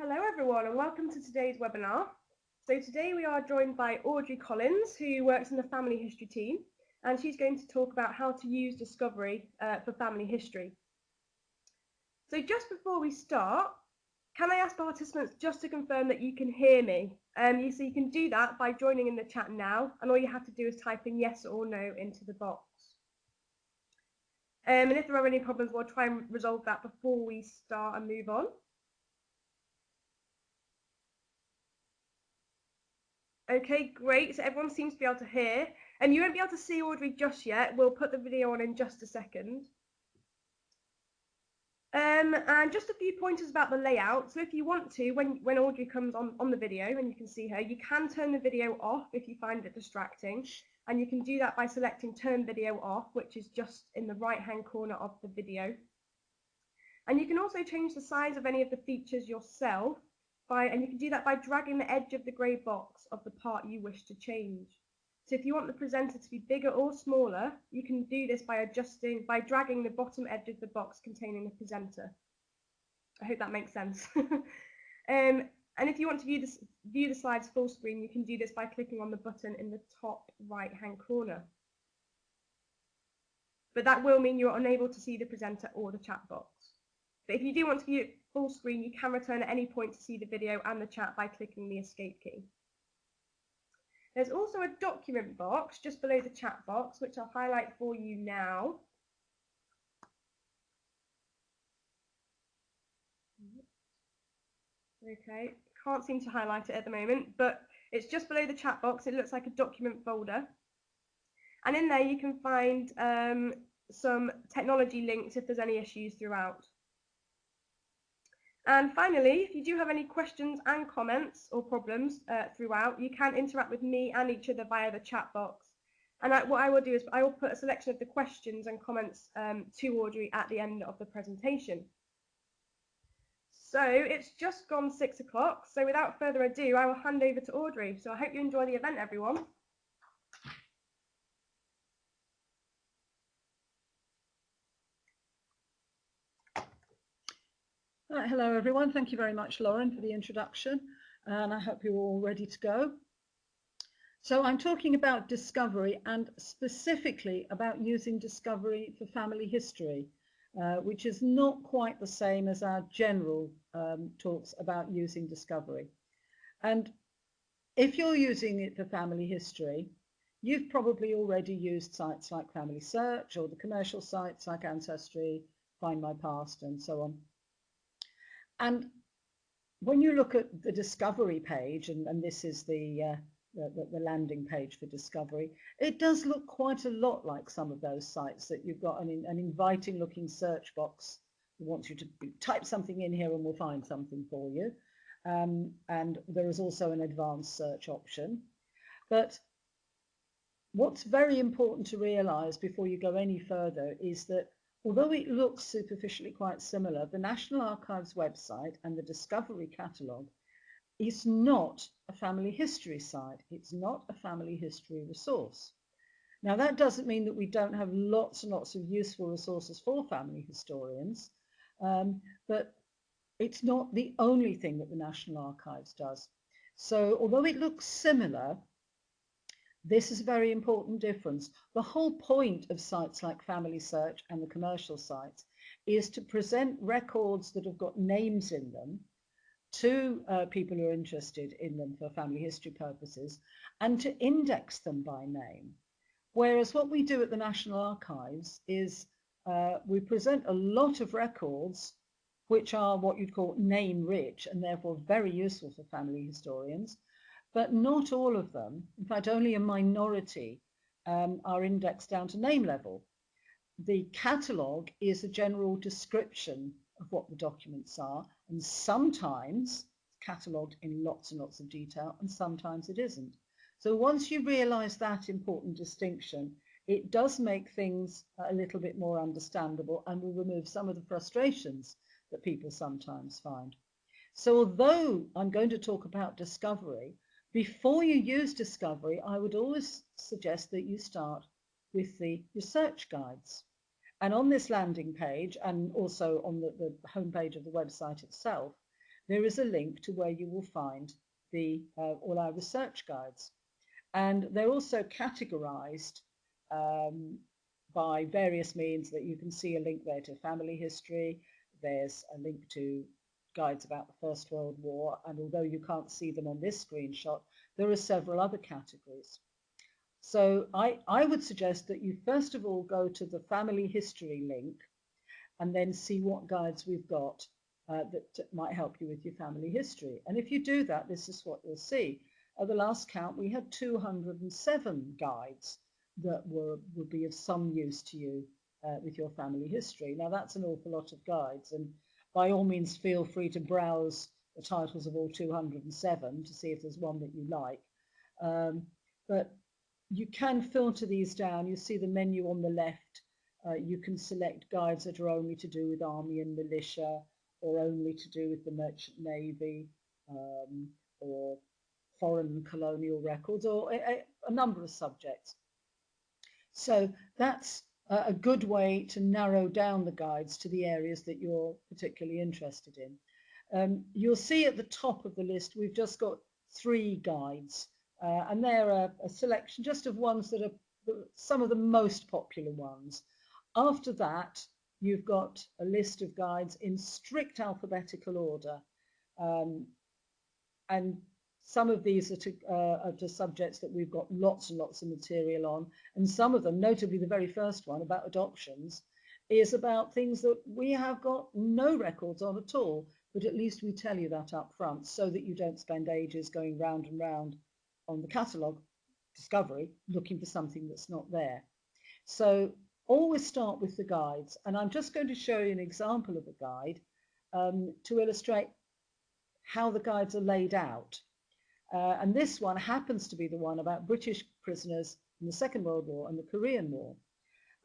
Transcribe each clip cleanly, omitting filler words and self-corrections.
Hello everyone and welcome to today's webinar. So today we are joined by Audrey Collins, who works in the family history team, and she's going to talk about how to use Discovery for family history. So just before we start, can I ask participants just to confirm that you can hear me? So you can do that by joining in the chat now, and all you have to do is type in yes or no into the box. And if there are any problems, we'll try and resolve that before we start and move on. Okay, great. So everyone seems to be able to hear. And you won't be able to see Audrey just yet. We'll put the video on in just a second. And just a few pointers about the layout. So if you want to, when Audrey comes on the video and you can see her, you can turn the video off if you find it distracting. And you can do that by selecting Turn Video Off, which is just in the right-hand corner of the video. And you can also change the size of any of the features yourself. And you can do that by dragging the edge of the grey box of the part you wish to change. So if you want the presenter to be bigger or smaller, you can do this by dragging the bottom edge of the box containing the presenter. I hope that makes sense. And if you want to view the slides full screen, you can do this by clicking on the button in the top right-hand corner. But that will mean you're unable to see the presenter or the chat box. But if you do want to view it full screen, you can return at any point to see the video and the chat by clicking the escape key. There's also a document box just below the chat box, which I'll highlight for you now. Okay, can't seem to highlight it at the moment, but it's just below the chat box. It looks like a document folder. And in there you can find some technology links if there's any issues throughout. And finally, if you do have any questions and comments or problems throughout, you can interact with me and each other via the chat box. And what I will do is I will put a selection of the questions and comments to Audrey at the end of the presentation. So it's just gone 6 o'clock. So without further ado, I will hand over to Audrey. So I hope you enjoy the event, everyone. Right, hello everyone, thank you very much Lauren for the introduction, and I hope you're all ready to go. So I'm talking about Discovery and specifically about using Discovery for family history, which is not quite the same as our general talks about using Discovery. And if you're using it for family history, you've probably already used sites like Family Search or the commercial sites like Ancestry, Find My Past and so on. And when you look at the Discovery page, and this is the landing page for Discovery, it does look quite a lot like some of those sites that you've got an inviting looking search box that wants you to type something in here and we'll find something for you. And there is also an advanced search option. But what's very important to realize before you go any further is that although it looks superficially quite similar, the National Archives website and the Discovery catalogue is not a family history site. It's not a family history resource. Now that doesn't mean that we don't have lots and lots of useful resources for family historians, but it's not the only thing that the National Archives does. So although it looks similar, this is a very important difference. The whole point of sites like Family Search and the commercial sites is to present records that have got names in them to people who are interested in them for family history purposes and to index them by name. Whereas what we do at the National Archives is we present a lot of records which are what you'd call name rich and therefore very useful for family historians. But not all of them, in fact only a minority, are indexed down to name level. The catalogue is a general description of what the documents are, and sometimes it's catalogued in lots and lots of detail, and sometimes it isn't. So once you realise that important distinction, it does make things a little bit more understandable and will remove some of the frustrations that people sometimes find. So although I'm going to talk about Discovery, before you use Discovery, I would always suggest that you start with the research guides. And on this landing page, and also on the home page of the website itself, there is a link to where you will find all our research guides. And they're also categorized by various means that you can see a link there to family history. There's a link to guides about the First World War, and although you can't see them on this screenshot, there are several other categories. So I would suggest that you first of all go to the family history link and then see what guides we've got that might help you with your family history. And if you do that, this is what you'll see. At the last count, we had 207 guides that would be of some use to you with your family history. Now, that's an awful lot of guides, and by all means, feel free to browse the titles of all 207 to see if there's one that you like. But you can filter these down. You see the menu on the left. You can select guides that are only to do with army and militia, or only to do with the merchant navy, or foreign and colonial records, or a number of subjects. So that's a good way to narrow down the guides to the areas that you're particularly interested in. You'll see at the top of the list we've just got 3 guides, and they're a selection just of ones that are some of the most popular ones. After that, you've got a list of guides in strict alphabetical order, and some of these are to subjects that we've got lots and lots of material on, and some of them, notably the very first one about adoptions, is about things that we have got no records on at all, but at least we tell you that up front so that you don't spend ages going round and round on the catalogue discovery looking for something that's not there. So always start with the guides, and I'm just going to show you an example of a guide to illustrate how the guides are laid out. And this one happens to be the one about British prisoners in the Second World War and the Korean War.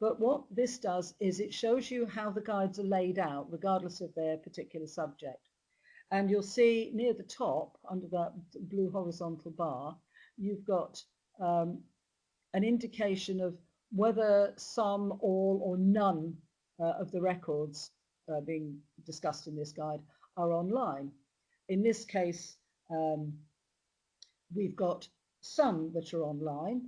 But what this does is it shows you how the guides are laid out, regardless of their particular subject. And you'll see near the top, under that blue horizontal bar, you've got an indication of whether some, all, or none of the records being discussed in this guide are online. In this case, we've got some that are online,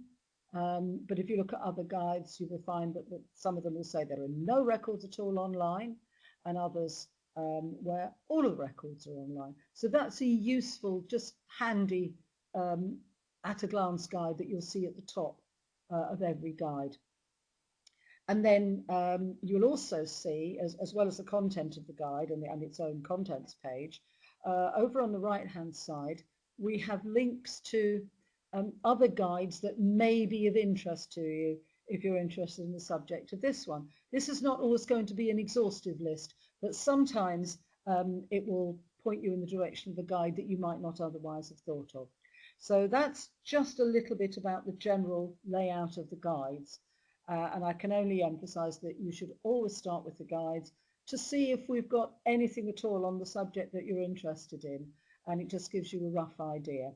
but if you look at other guides, you will find that some of them will say there are no records at all online, and others where all of the records are online. So that's a useful, just handy, at a glance guide that you'll see at the top of every guide. And then you'll also see, as well as the content of the guide and its own contents page, over on the right-hand side, we have links to other guides that may be of interest to you if you're interested in the subject of this one. This is not always going to be an exhaustive list, but sometimes it will point you in the direction of a guide that you might not otherwise have thought of. So that's just a little bit about the general layout of the guides. And I can only emphasize that you should always start with the guides to see if we've got anything at all on the subject that you're interested in, and it just gives you a rough idea.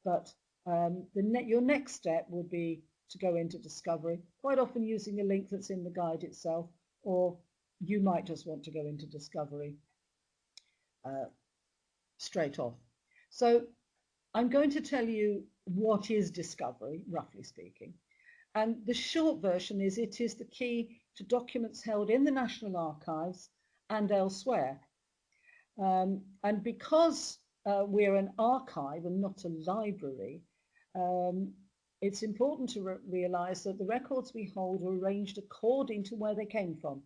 But your next step would be to go into discovery, quite often using a link that's in the guide itself, or you might just want to go into discovery straight off. So I'm going to tell you what is discovery, roughly speaking. And the short version is it is the key to documents held in the National Archives and elsewhere. And because we're an archive and not a library, it's important to realize that the records we hold are arranged according to where they came from,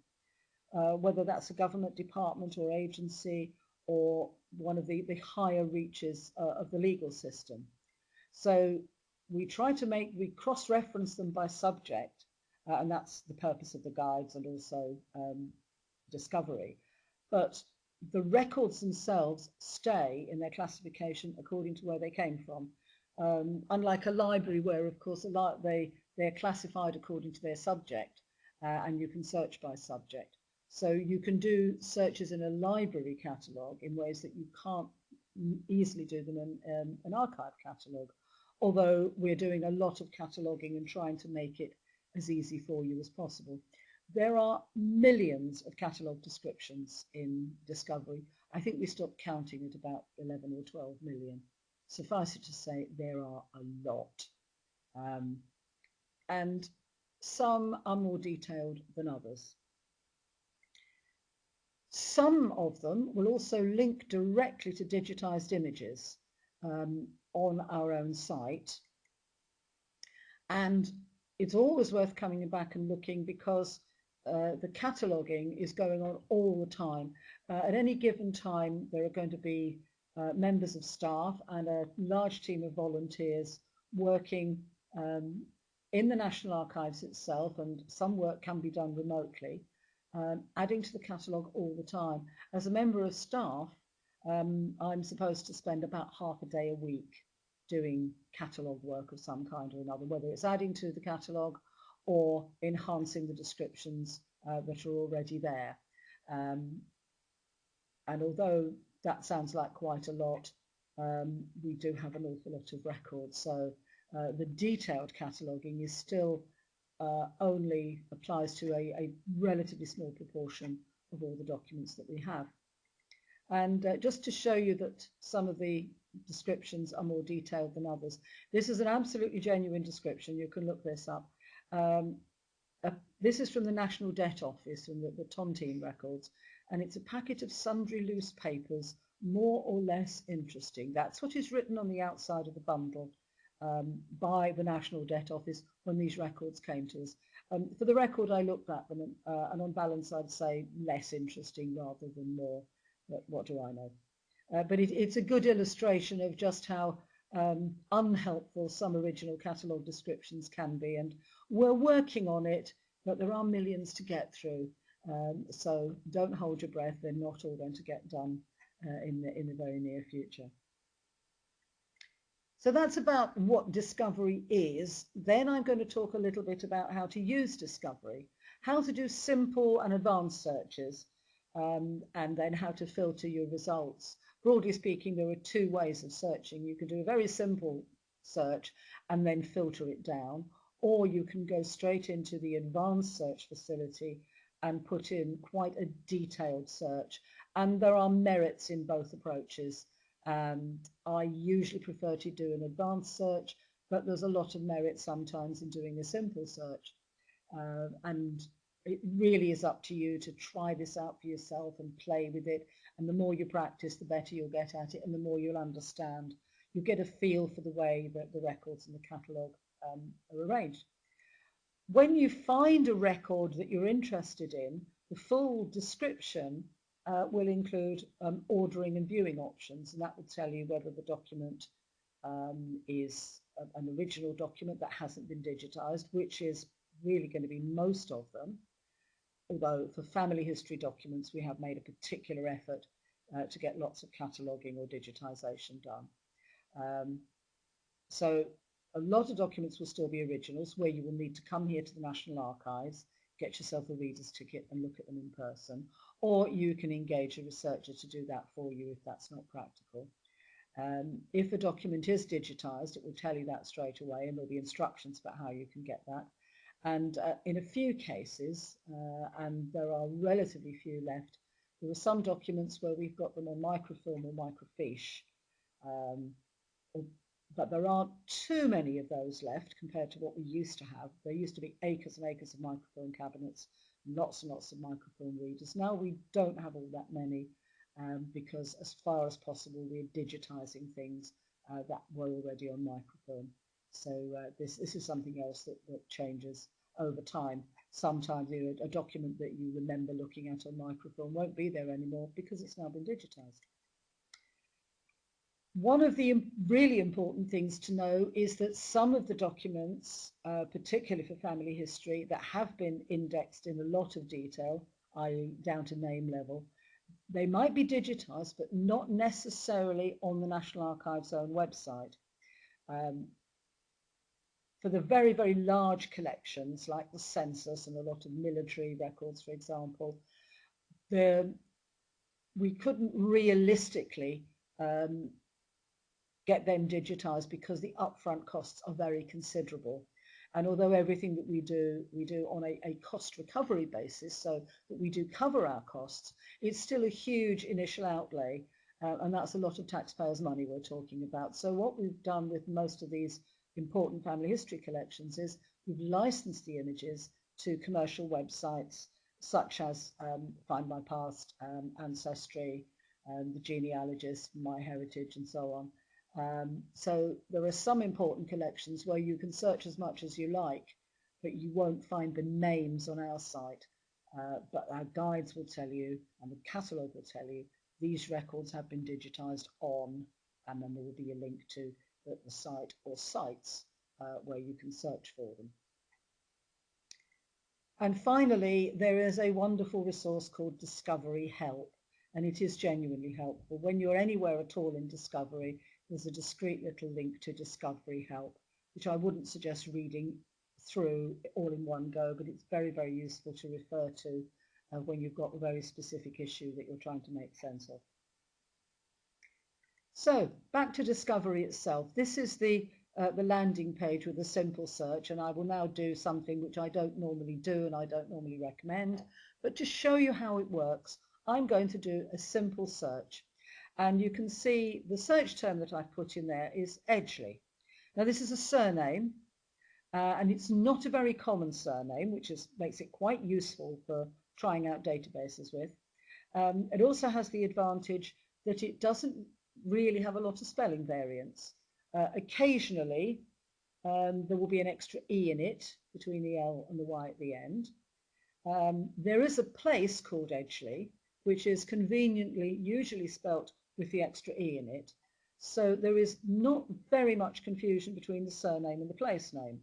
whether that's a government department or agency or one of the higher reaches of the legal system. So we cross-reference them by subject, and that's the purpose of the guides and also discovery. But the records themselves stay in their classification according to where they came from, unlike a library where, of course, they're classified according to their subject, and you can search by subject. So you can do searches in a library catalogue in ways that you can't easily do them in an archive catalogue, although we're doing a lot of cataloguing and trying to make it as easy for you as possible. There are millions of catalogue descriptions in Discovery, I think we stopped counting at about 11 or 12 million. Suffice it to say, there are a lot. And some are more detailed than others. Some of them will also link directly to digitized images on our own site. And it's always worth coming back and looking, because the cataloguing is going on all the time. At any given time, there are going to be members of staff and a large team of volunteers working in the National Archives itself, and some work can be done remotely, adding to the catalogue all the time. As a member of staff, I'm supposed to spend about half a day a week doing catalogue work of some kind or another, whether it's adding to the catalogue or enhancing the descriptions that are already there. And although that sounds like quite a lot, we do have an awful lot of records. So the detailed cataloguing is still only applies to a relatively small proportion of all the documents that we have. And just to show you that some of the descriptions are more detailed than others, this is an absolutely genuine description. You can look this up. This is from the National Debt Office, from the Tontine records, and it's a packet of sundry loose papers, more or less interesting. That's what is written on the outside of the bundle by the National Debt Office when these records came to us. For the record, I looked at them, and on balance, I'd say less interesting rather than more. But what do I know? But it's a good illustration of just how unhelpful some original catalogue descriptions can be, and we're working on it, but there are millions to get through. So don't hold your breath, they're not all going to get done in the very near future. So that's about what Discovery is. Then I'm going to talk a little bit about how to use Discovery, how to do simple and advanced searches, and then how to filter your results. Broadly speaking, there are two ways of searching. You can do a very simple search and then filter it down, or you can go straight into the advanced search facility and put in quite a detailed search. And there are merits in both approaches. I usually prefer to do an advanced search, but there's a lot of merit sometimes in doing a simple search. And it really is up to you to try this out for yourself and play with it. And the more you practice, the better you'll get at it, and the more you'll understand. You get a feel for the way that the records in the catalogue are arranged. When you find a record that you're interested in, the full description will include ordering and viewing options, and that will tell you whether the document is an original document that hasn't been digitized, which is really going to be most of them. Although for family history documents, we have made a particular effort to get lots of cataloguing or digitization done. So a lot of documents will still be originals, where you will need to come here to the National Archives, get yourself a reader's ticket and look at them in person, or you can engage a researcher to do that for you if that's not practical. If a document is digitized, it will tell you that straight away, and there'll be instructions about how you can get that. And in a few cases, and there are relatively few left, there are some documents where we've got them on microfilm or microfiche, but there aren't too many of those left compared to what we used to have. There used to be acres and acres of microfilm cabinets, lots and lots of microfilm readers. Now we don't have all that many, because as far as possible we're digitizing things that were already on microfilm. So this is something else that changes over time. Sometimes a document that you remember looking at on microfilm won't be there anymore because it's now been digitized. One of the really important things to know is that some of the documents, particularly for family history, that have been indexed in a lot of detail, i.e. down to name level, they might be digitized, but not necessarily on the National Archives' own website. For the very, very large collections, like the census and a lot of military records, for example, we couldn't realistically get them digitized because the upfront costs are very considerable. And although everything that we do on a cost recovery basis, so that we do cover our costs, it's still a huge initial outlay, and that's a lot of taxpayers' money we're talking about. So what we've done with most of these important family history collections is we've licensed the images to commercial websites such as Find My Past, Ancestry, the Genealogist, MyHeritage, and so on. So there are some important collections where you can search as much as you like, but you won't find the names on our site. But our guides will tell you, and the catalogue will tell you, these records have been digitized on, and then there will be a link to the site or sites where you can search for them. And finally, there is a wonderful resource called Discovery Help, and it is genuinely helpful. When you're anywhere at all in Discovery, there's a discreet little link to Discovery Help, which I wouldn't suggest reading through all in one go, but it's very, very useful to refer to when you've got a very specific issue that you're trying to make sense of. So back to Discovery itself. This is the landing page with a simple search, and I will now do something which I don't normally do and I don't normally recommend, but to show you how it works, I'm going to do a simple search. And you can see the search term that I've put in there is Edgley. Now this is a surname, and it's not a very common surname, which makes it quite useful for trying out databases with. It also has the advantage that it doesn't really have a lot of spelling variance. Occasionally, there will be an extra E in it between the L and the Y at the end. There is a place called Edgley, which is conveniently usually spelt with the extra E in it. So there is not very much confusion between the surname and the place name.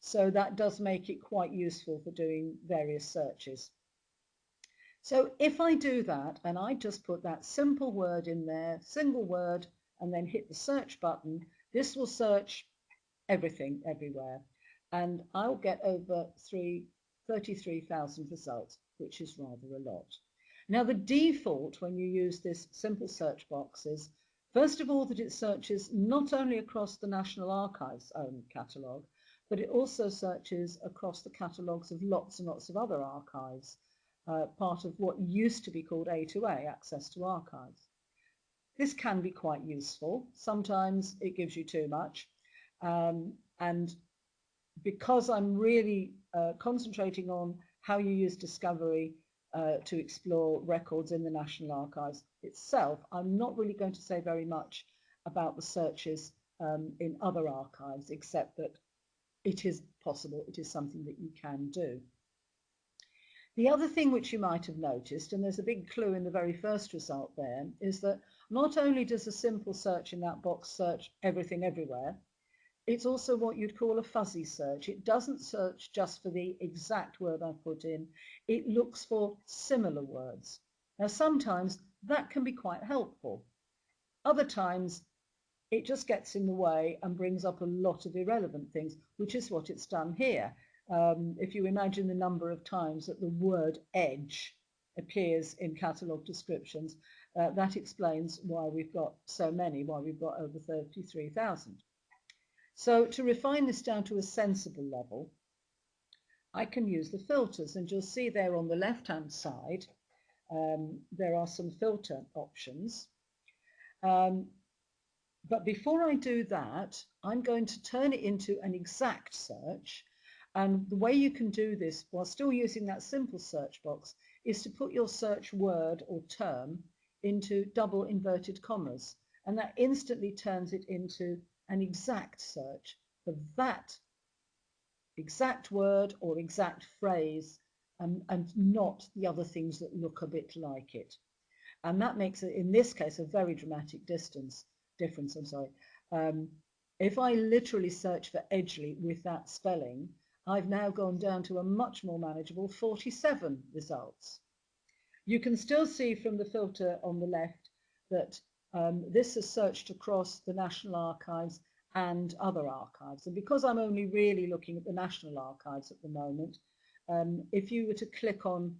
So that does make it quite useful for doing various searches. So if I do that and I just put that simple word in there, single word, and then hit the search button, this will search everything everywhere. And I'll get over 33,000 results, which is rather a lot. Now the default when you use this simple search box is, first of all, that it searches not only across the National Archives' own catalogue, but it also searches across the catalogues of lots and lots of other archives, part of what used to be called A2A, Access to Archives. This can be quite useful. Sometimes it gives you too much. And because I'm really concentrating on how you use Discovery to explore records in the National Archives itself, I'm not really going to say very much about the searches in other archives, except that it is possible, it is something that you can do. The other thing which you might have noticed, and there's a big clue in the very first result there, is that not only does a simple search in that box search everything everywhere, it's also what you'd call a fuzzy search. It doesn't search just for the exact word I put in, it looks for similar words. Now sometimes that can be quite helpful. Other times it just gets in the way and brings up a lot of irrelevant things, which is what it's done here. If you imagine the number of times that the word edge appears in catalogue descriptions, that explains why we've got so many, why we've got over 33,000. So to refine this down to a sensible level, I can use the filters, and you'll see there on the left-hand side, there are some filter options. But before I do that, I'm going to turn it into an exact search. And the way you can do this while still using that simple search box is to put your search word or term into double inverted commas. And that instantly turns it into an exact search for that exact word or exact phrase, and not the other things that look a bit like it. And that makes it, in this case, a very dramatic difference. If I literally search for Edgley with that spelling, I've now gone down to a much more manageable 47 results. You can still see from the filter on the left that this has searched across the National Archives and other archives. And because I'm only really looking at the National Archives at the moment, if you were to click on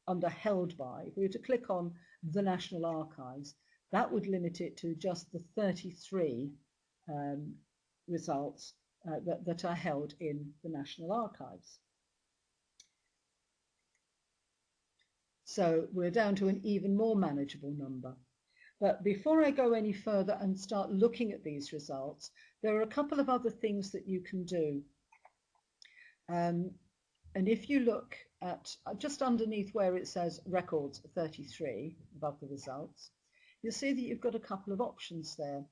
under Held By, if we were to click on the National Archives, that would limit it to just the 33 results that are held in the National Archives. So we're down to an even more manageable number. But before I go any further and start looking at these results, there are a couple of other things that you can do. And if you look at just underneath where it says Records 33, above the results, you'll see that you've got a couple of options there.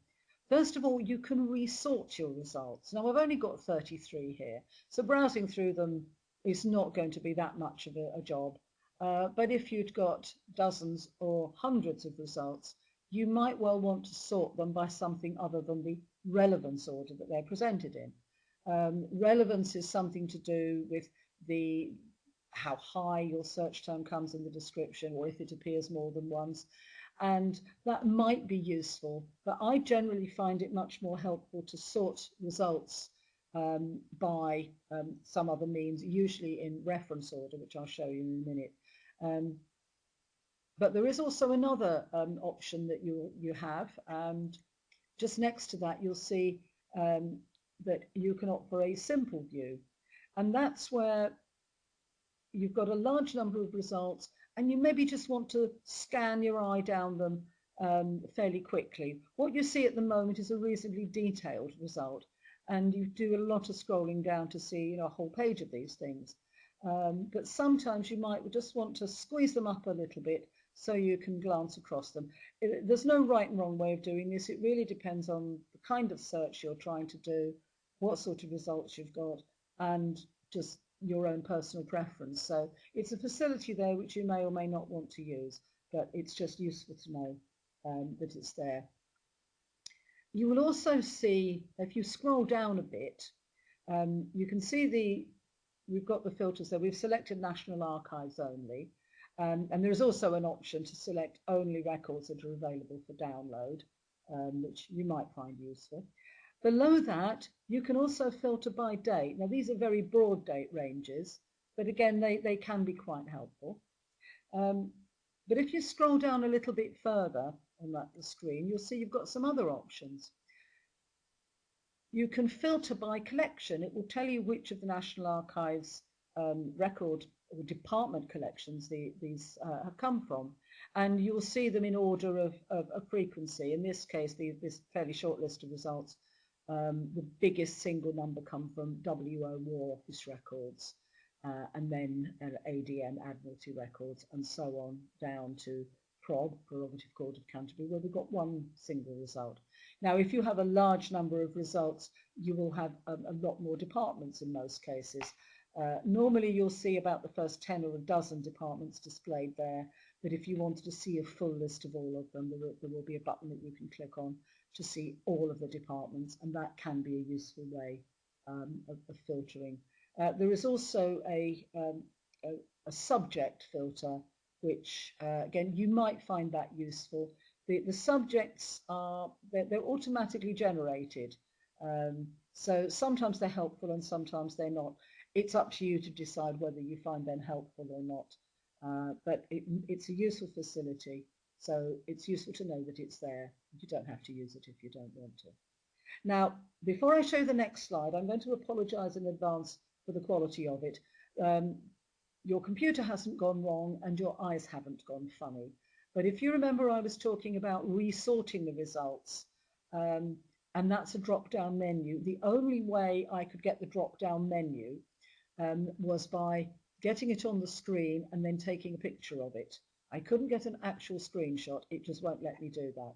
First of all, you can resort your results. Now, I've only got 33 here, so browsing through them is not going to be that much of a job. But if you'd got dozens or hundreds of results, you might well want to sort them by something other than the relevance order that they're presented in. Relevance is something to do with how high your search term comes in the description, or if it appears more than once. And that might be useful, but I generally find it much more helpful to sort results by some other means, usually in reference order, which I'll show you in a minute. But there is also another option that you have, and just next to that you'll see that you can opt for a simple view, and that's where you've got a large number of results and you maybe just want to scan your eye down them fairly quickly. What you see at the moment is a reasonably detailed result, and you do a lot of scrolling down to see a whole page of these things. But sometimes you might just want to squeeze them up a little bit so you can glance across them. There's no right and wrong way of doing this. It really depends on the kind of search you're trying to do, what sort of results you've got, and just your own personal preference. So it's a facility there which you may or may not want to use, but it's just useful to know that it's there. You will also see, if you scroll down a bit, you can see we've got the filters there. We've selected National Archives only, and there's also an option to select only records that are available for download, which you might find useful. Below that, you can also filter by date. Now, these are very broad date ranges, but again, they can be quite helpful. But if you scroll down a little bit further on the screen, you'll see you've got some other options. You can filter by collection. It will tell you which of the National Archives record or department collections these have come from, and you'll see them in order of frequency. In this case, this fairly short list of results, the biggest single number come from WO War Office records, and then ADM Admiralty records, and so on down to PROB, Prerogative Court of Canterbury, where we've got one single result. Now, if you have a large number of results, you will have a lot more departments in most cases. Normally, you'll see about the first 10 or a dozen departments displayed there, but if you wanted to see a full list of all of them, there will be a button that you can click on to see all of the departments, and that can be a useful way of filtering. There is also a subject filter, which again, you might find that useful. The subjects they're automatically generated, so sometimes they're helpful and sometimes they're not. It's up to you to decide whether you find them helpful or not, but it's a useful facility, so it's useful to know that it's there. You don't have to use it if you don't want to. Now, before I show the next slide, I'm going to apologize in advance for the quality of it. Your computer hasn't gone wrong and your eyes haven't gone funny. But if you remember, I was talking about resorting the results, and that's a drop-down menu. The only way I could get the drop-down menu was by getting it on the screen and then taking a picture of it. I couldn't get an actual screenshot. It just won't let me do that.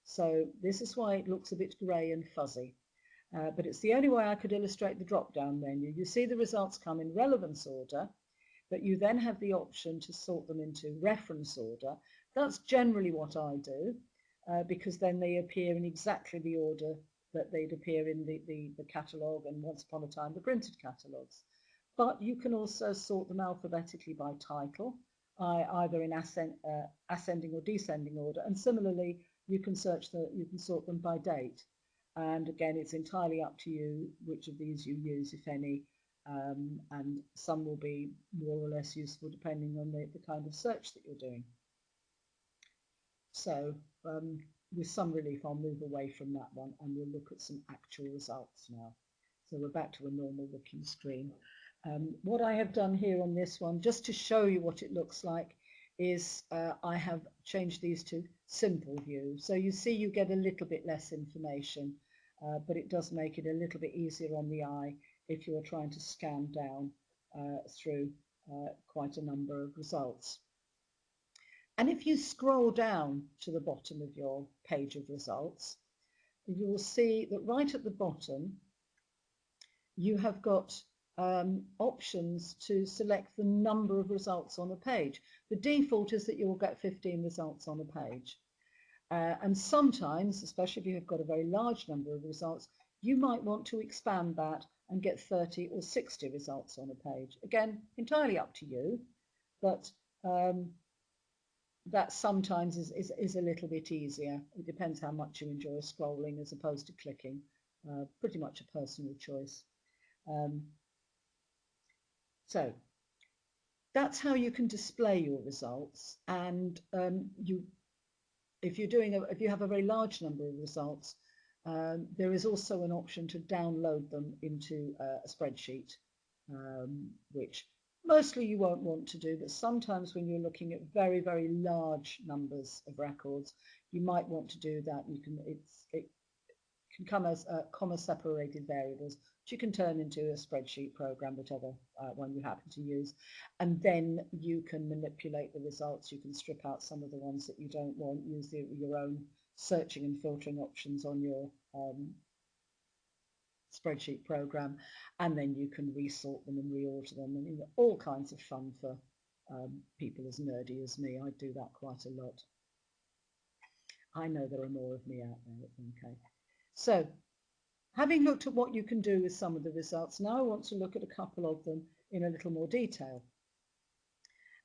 So this is why it looks a bit grey and fuzzy. But it's the only way I could illustrate the drop-down menu. You see the results come in relevance order, but you then have the option to sort them into reference order. That's generally what I do, because then they appear in exactly the order that they'd appear in the catalogue and once upon a time the printed catalogues. But you can also sort them alphabetically by title, either in ascending or descending order, and similarly you can sort them by date. And again, it's entirely up to you which of these you use, if any, and some will be more or less useful depending on the kind of search that you're doing. So with some relief, I'll move away from that one and we'll look at some actual results now. So we're back to a normal looking screen. What I have done here on this one, just to show you what it looks like, is I have changed these to simple view. So you see you get a little bit less information, but it does make it a little bit easier on the eye if you're trying to scan down through quite a number of results. And if you scroll down to the bottom of your page of results, you will see that right at the bottom you have got options to select the number of results on a page. The default is that you will get 15 results on a page. And sometimes, especially if you've got a very large number of results, you might want to expand that and get 30 or 60 results on a page. Again, entirely up to you, but that sometimes is a little bit easier. It depends how much you enjoy scrolling as opposed to clicking. Pretty much a personal choice. So that's how you can display your results, and if you have a very large number of results, there is also an option to download them into a spreadsheet, which mostly you won't want to do, but sometimes when you're looking at very, very large numbers of records, you might want to do that. It can come as comma-separated variables, which you can turn into a spreadsheet program, whatever one you happen to use, and then you can manipulate the results. You can strip out some of the ones that you don't want, use your own searching and filtering options on your spreadsheet program, and then you can resort them and reorder them, and all kinds of fun for people as nerdy as me. I do that quite a lot. I know there are more of me out there. Okay. So, having looked at what you can do with some of the results, now I want to look at a couple of them in a little more detail.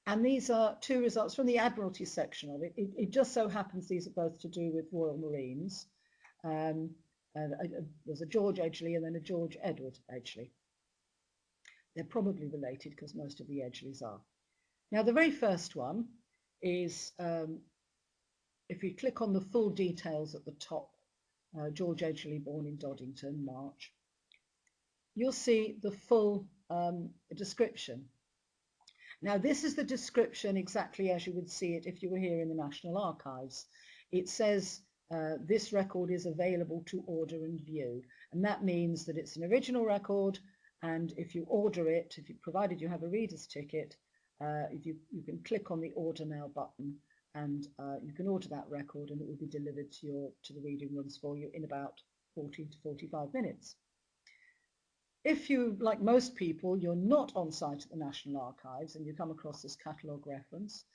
And these are two results from the Admiralty section of it. It just so happens these are both to do with Royal Marines. There's a George Edgley and then a George Edward Edgley. They're probably related because most of the Edgleys are. Now, the very first one is, if you click on the full details at the top, George Edgley, born in Doddington, March, you'll see the full description. Now, this is the description exactly as you would see it if you were here in the National Archives. It says this record is available to order and view, and that means that it's an original record, and if you order it, provided you have a reader's ticket, you can click on the Order Now button, and you can order that record, and it will be delivered to the reading rooms for you in about 40 to 45 minutes. If you, like most people, you're not on site at the National Archives and you come across this catalogue reference,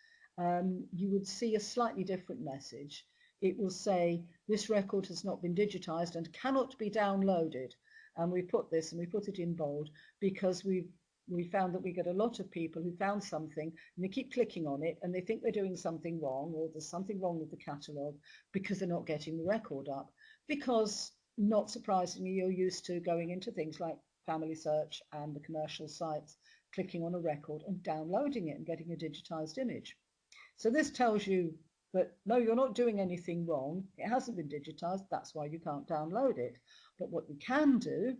you would see a slightly different message. It will say this record has not been digitised and cannot be downloaded. And we put this, and we put it in bold, because we found that we get a lot of people who found something and they keep clicking on it and they think they're doing something wrong, or there's something wrong with the catalogue because they're not getting the record up. Because, not surprisingly, you're used to going into things like Family Search and the commercial sites, clicking on a record and downloading it and getting a digitized image. So this tells you that no, you're not doing anything wrong. It hasn't been digitized. That's why you can't download it. But what you can do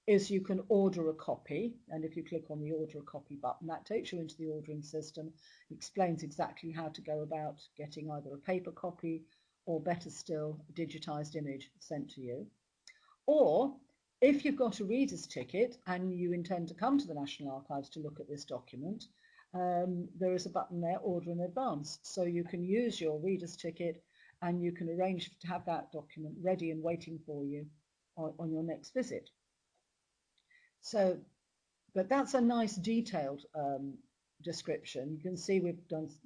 is you can order a copy, and if you click on the Order a Copy button, that takes you into the ordering system. It explains exactly how to go about getting either a paper copy or, better still, a digitized image sent to you. Or if you've got a reader's ticket and you intend to come to the National Archives to look at this document, there is a button there, Order in Advance. So you can use your reader's ticket and you can arrange to have that document ready and waiting for you on your next visit. So, but that's a nice detailed description. You can see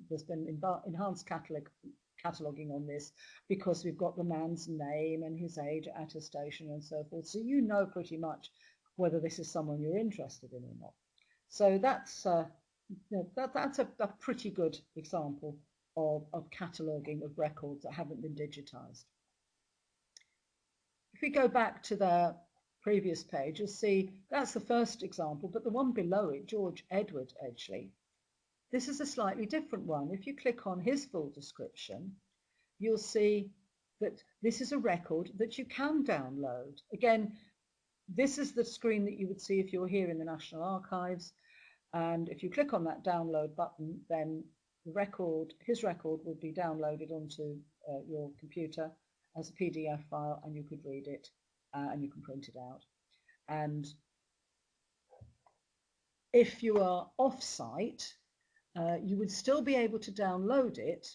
there's been enhanced cataloguing on this because we've got the man's name and his age, attestation, and so forth. So you know pretty much whether this is someone you're interested in or not. So that's a pretty good example of cataloguing of records that haven't been digitized. If we go back to the previous page, you'll see that's the first example, but the one below it, George Edward Edgley, this is a slightly different one. If you click on his full description, you'll see that this is a record that you can download. Again, this is the screen that you would see if you're here in the National Archives, and if you click on that download button, then the record, his record, will be downloaded onto your computer as a PDF file, and you could read it and you can print it out. And if you are off-site, you would still be able to download it,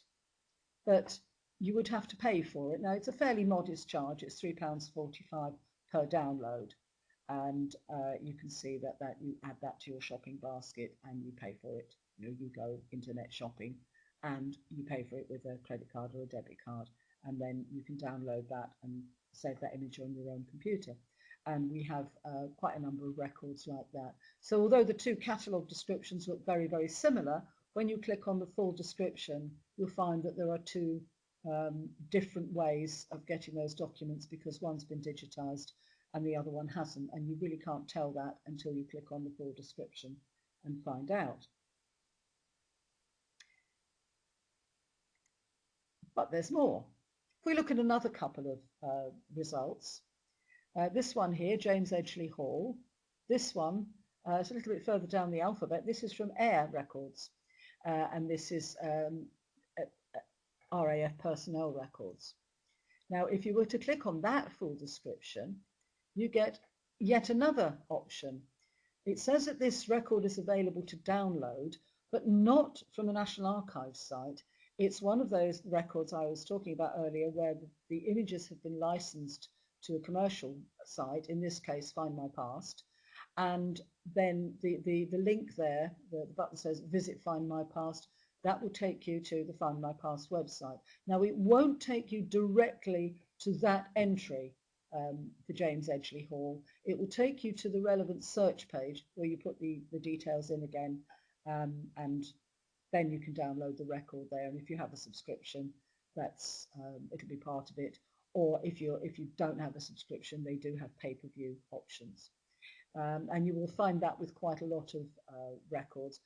but you would have to pay for it. Now, it's a fairly modest charge. It's £3.45 per download. And you can see that you add that to your shopping basket and you pay for it. You go internet shopping and you pay for it with a credit card or a debit card, and then you can download that and save that image on your own computer. And we have quite a number of records like that. So although the two catalogue descriptions look very, very similar, when you click on the full description, you'll find that there are two different ways of getting those documents, because one's been digitised and the other one hasn't, and you really can't tell that until you click on the full description and find out. But there's more. If we look at another couple of results, this one here, James Edgley Hall, this one is a little bit further down the alphabet. This is from AIR Records, and this is RAF personnel records. Now, if you were to click on that full description, you get yet another option. It says that this record is available to download, but not from the National Archives site. It's one of those records I was talking about earlier where the images have been licensed to a commercial site, in this case Find My Past, and then the link there, the button says Visit Find My Past, that will take you to the Find My Past website. Now, it won't take you directly to that entry for James Edgley Hall. It will take you to the relevant search page where you put the details in again, and then you can download the record there. And if you have a subscription, that's it'll be part of it. Or if you don't have a subscription, they do have pay-per-view options. And you will find that with quite a lot of records.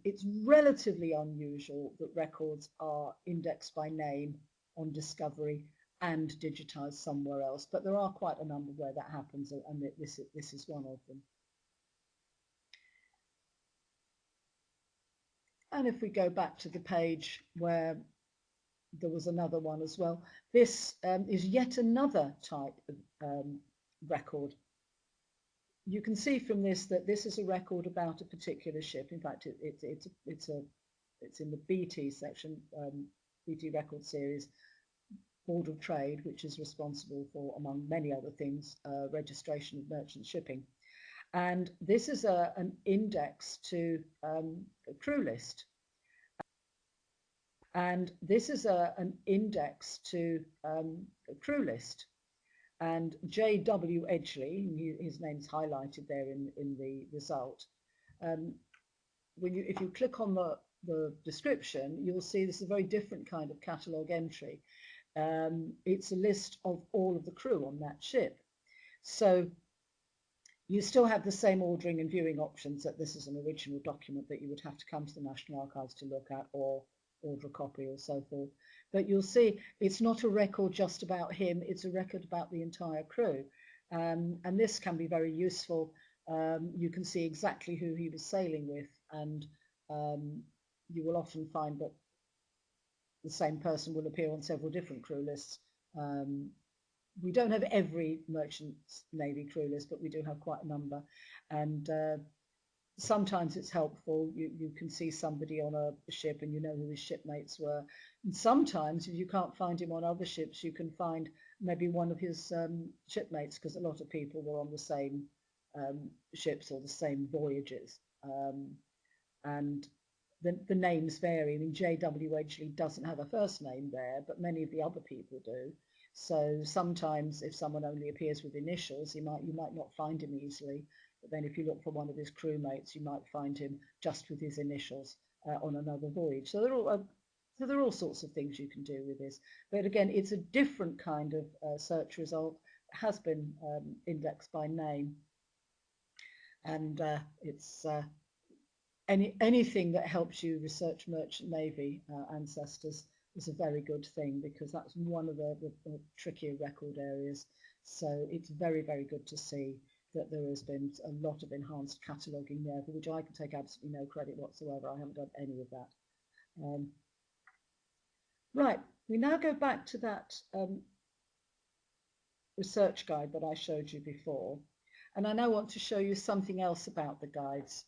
It's relatively unusual that records are indexed by name on Discovery and digitised somewhere else, but there are quite a number where that happens, and this is one of them. And if we go back to the page where there was another one as well, this is yet another type of record. You can see from this that this is a record about a particular ship. In fact, it's in the BT section, BT record series, Board of Trade, which is responsible for, among many other things, registration of merchant shipping. And this is an index to a crew list. And this is an index to a crew list. And J.W. Edgley, his name's highlighted there in the result. If you click on the description, you'll see this is a very different kind of catalogue entry. It's a list of all of the crew on that ship. So you still have the same ordering and viewing options, that this is an original document that you would have to come to the National Archives to look at, or order a copy or so forth. But you'll see it's not a record just about him, it's a record about the entire crew. And this can be very useful. You can see exactly who he was sailing with, and you will often find that the same person will appear on several different crew lists. We don't have every Merchant Navy crew list, but we do have quite a number. And sometimes it's helpful. You can see somebody on a ship and you know who his shipmates were. And sometimes if you can't find him on other ships, you can find maybe one of his shipmates, because a lot of people were on the same ships or the same voyages. And the names vary. I mean, J.W. Edgley doesn't have a first name there, but many of the other people do. So sometimes if someone only appears with initials, you might not find him easily. But then if you look for one of his crewmates, you might find him just with his initials on another voyage. So there are all sorts of things you can do with this. But again, it's a different kind of search result. It has been indexed by name. And it's anything that helps you research Merchant Navy ancestors is a very good thing, because that's one of the trickier record areas. So it's very, very good to see that there has been a lot of enhanced cataloguing there, for which I can take absolutely no credit whatsoever. I haven't done any of that. Right, we now go back to that research guide that I showed you before, and I now want to show you something else about the guides.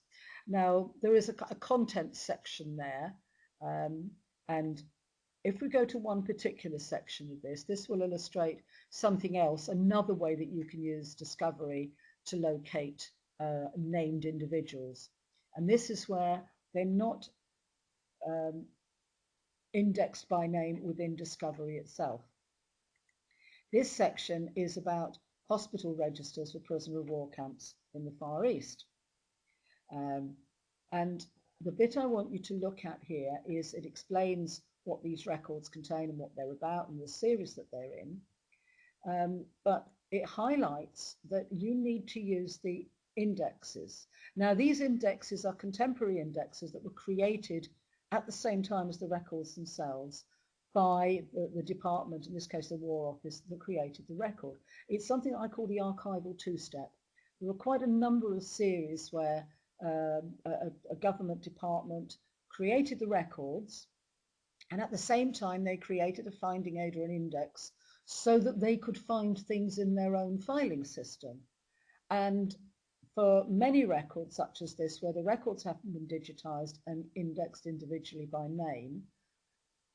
Now, there is a content section there, and if we go to one particular section of this will illustrate something else, another way that you can use Discovery to locate named individuals. And this is where they're not indexed by name within Discovery itself. This section is about hospital registers for prisoner of war camps in the Far East. And the bit I want you to look at here is it explains what these records contain and what they're about and the series that they're in. But it highlights that you need to use the indexes. Now, these indexes are contemporary indexes that were created at the same time as the records themselves by the department, in this case the War Office, that created the record. It's something I call the archival two-step. There were quite a number of series where a government department created the records, and at the same time they created a finding aid or an index so that they could find things in their own filing system. And for many records such as this, where the records haven't been digitized and indexed individually by name,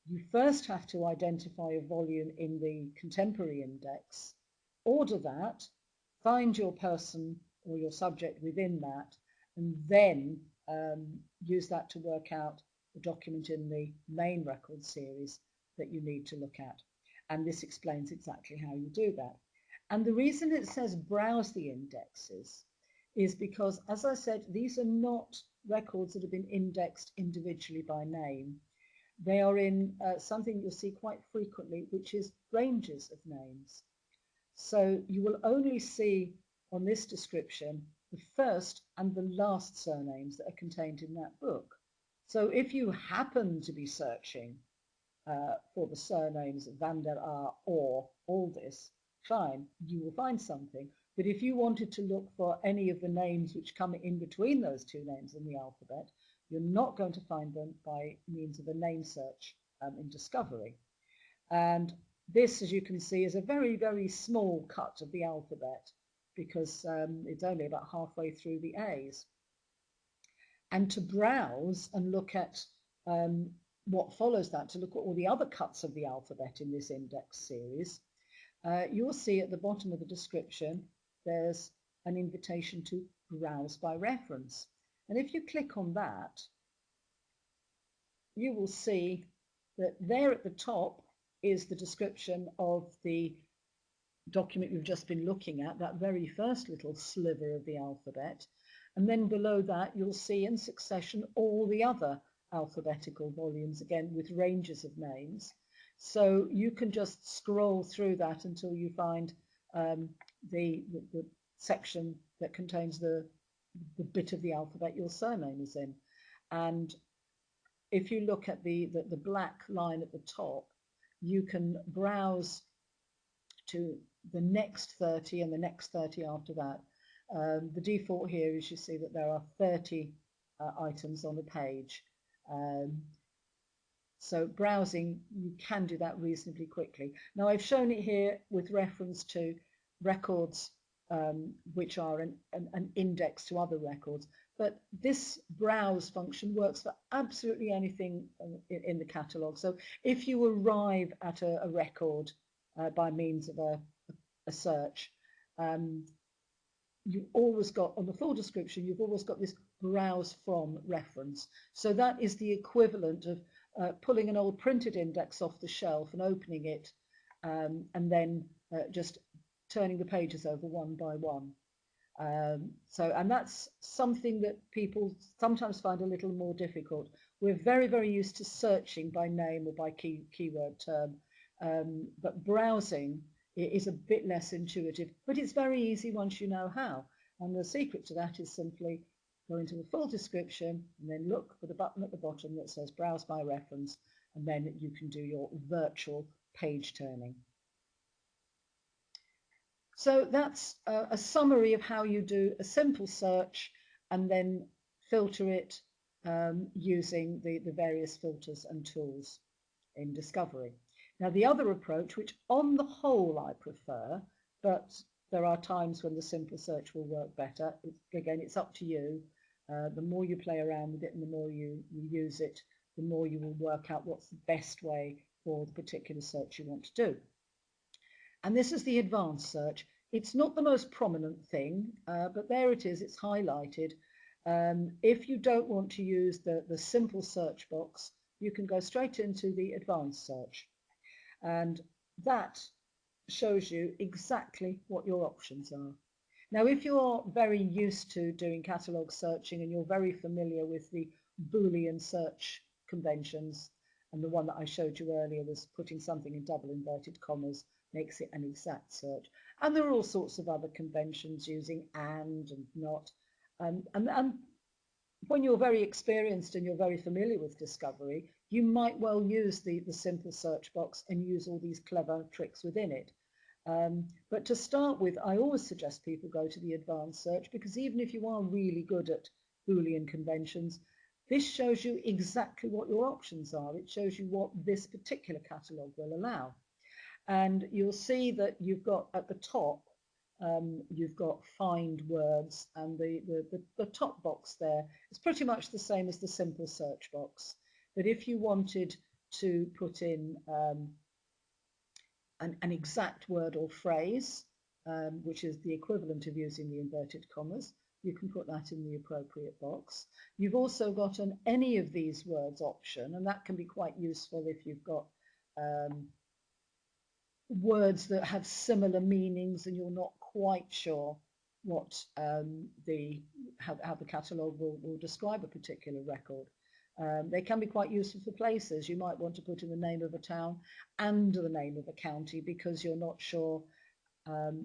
you first have to identify a volume in the contemporary index, order that, find your person or your subject within that, and then use that to work out the document in the main record series that you need to look at. And this explains exactly how you do that. And the reason it says browse the indexes is because, as I said, these are not records that have been indexed individually by name. They are in something you'll see quite frequently, which is ranges of names. So you will only see on this description the first and the last surnames that are contained in that book. So if you happen to be searching for the surnames Van der Aar or Aldis, fine, you will find something. But if you wanted to look for any of the names which come in between those two names in the alphabet, you're not going to find them by means of a name search in Discovery. And this, as you can see, is a very, very small cut of the alphabet, because it's only about halfway through the A's. And to browse and look at what follows that, to look at all the other cuts of the alphabet in this index series, you'll see at the bottom of the description there's an invitation to browse by reference. And if you click on that, you will see that there at the top is the description of the document you've just been looking at, that very first little sliver of the alphabet. And then below that, you'll see in succession all the other alphabetical volumes, again with ranges of names. So you can just scroll through that until you find the section that contains the bit of the alphabet your surname is in. And if you look at the black line at the top, you can browse to the next 30 and the next 30 after that. The default here is you see that there are 30 items on the page. So browsing, you can do that reasonably quickly. Now I've shown it here with reference to records which are an index to other records, but this browse function works for absolutely anything in the catalogue. So if you arrive at a record by means of a search, you've always got, on the full description, you've always got this browse from reference. So that is the equivalent of pulling an old printed index off the shelf and opening it and then just turning the pages over one by one. And that's something that people sometimes find a little more difficult. We're very, very used to searching by name or by keyword term, but browsing is a bit less intuitive, but it's very easy once you know how. And the secret to that is simply go into the full description and then look for the button at the bottom that says browse by reference, and then you can do your virtual page turning. So that's a summary of how you do a simple search and then filter it using the various filters and tools in Discovery. Now the other approach, which on the whole I prefer, but there are times when the simple search will work better. Again, it's up to you. The more you play around with it and the more you use it, the more you will work out what's the best way for the particular search you want to do. And this is the advanced search. It's not the most prominent thing, but there it is, it's highlighted. If you don't want to use the simple search box, you can go straight into the advanced search. And that shows you exactly what your options are. Now, if you're very used to doing catalogue searching and you're very familiar with the Boolean search conventions, and the one that I showed you earlier was putting something in double inverted commas makes it an exact search. And there are all sorts of other conventions using and not. And when you're very experienced and you're very familiar with Discovery, you might well use the simple search box and use all these clever tricks within it. But to start with, I always suggest people go to the advanced search, because even if you are really good at Boolean conventions, this shows you exactly what your options are. It shows you what this particular catalogue will allow. And you'll see that you've got at the top, you've got find words, and the top box there is pretty much the same as the simple search box. But if you wanted to put in an exact word or phrase, which is the equivalent of using the inverted commas, you can put that in the appropriate box. You've also got an any of these words option, and that can be quite useful if you've got words that have similar meanings and you're not quite sure what how the catalogue will describe a particular record. They can be quite useful for places. You might want to put in the name of a town and the name of a county because you're not sure